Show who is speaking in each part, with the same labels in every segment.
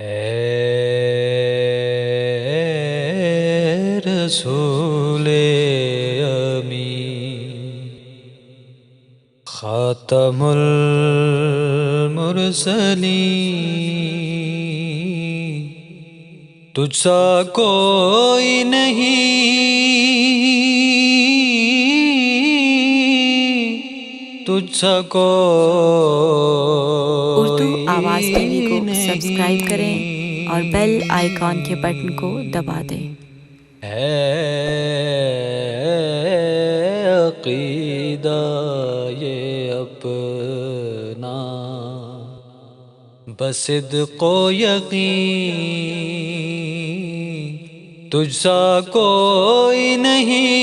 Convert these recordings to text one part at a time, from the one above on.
Speaker 1: اے رسول امین، خاتم المرسلین، تجھ سا کوئی نہیں، تجھ سا
Speaker 2: اردو آواز ٹی وی کو
Speaker 1: کوئی
Speaker 2: سبسکرائب کریں اور بیل آئیکن کے بٹن کو دبا دیں۔
Speaker 1: ہے عقیدہ یہ اپنا، بصدق و یقین تجھ سا کوئی نہیں،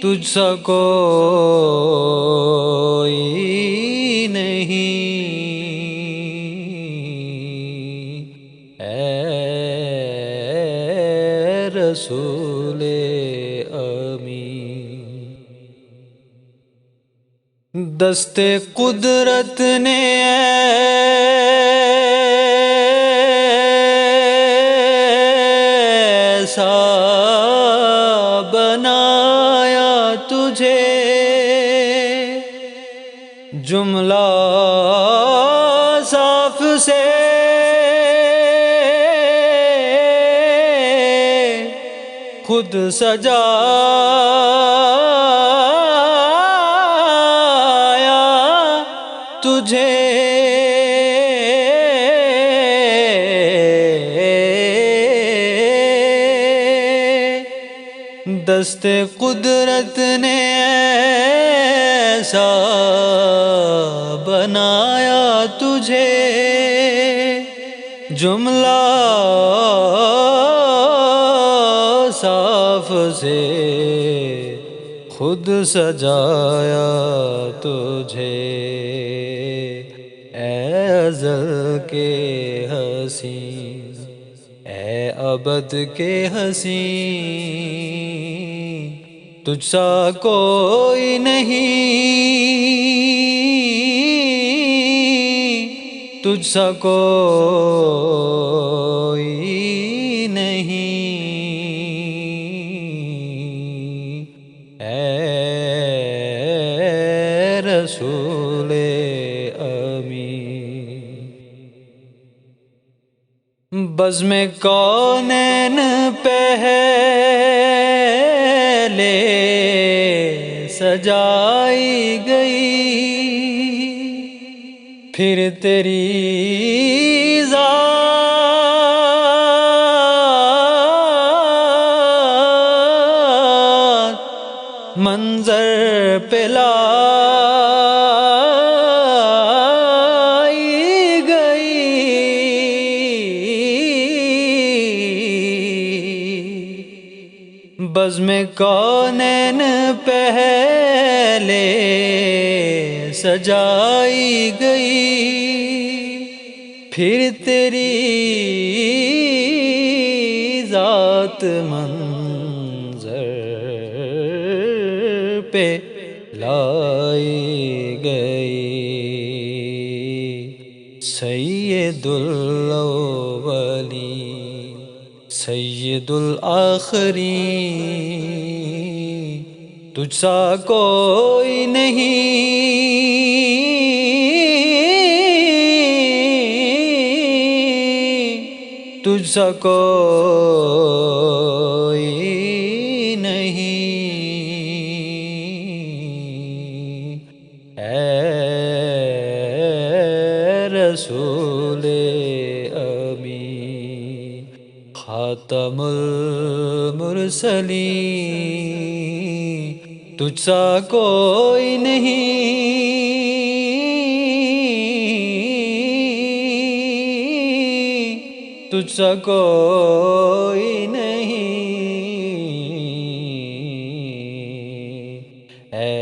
Speaker 1: تجھ سا کوئی نہیں، اے رسول امین۔ دست قدرت نے ایسا بنایا تجھے، جملہ صاف سے خود سجایا تجھے، دست قدرت نے ایسا بنایا تجھے، جملہ صاف سے خود سجایا تجھے، اے ازل کے حسین، اے ابد کے حسین، تجھ سا کوئی نہیں، تجھ سا کوئی نہیں، اے رسول امین۔ بزم کونین پہلے سجائی گئی، پھر تیری ذات منظر پہ لائی گئی، بزم کونین پہلے سجائی گئی، پھر تیری ذات منظر پہ لائی گئی، سید الاولین سید الآخرین، تجھ سا کوئی نہیں، تجھ سا کوئی نہیں، اے رسول امین، خاتم المرسلین، تجھ سا کوئی نہیں، تجھ سا کوئی نہیں، اے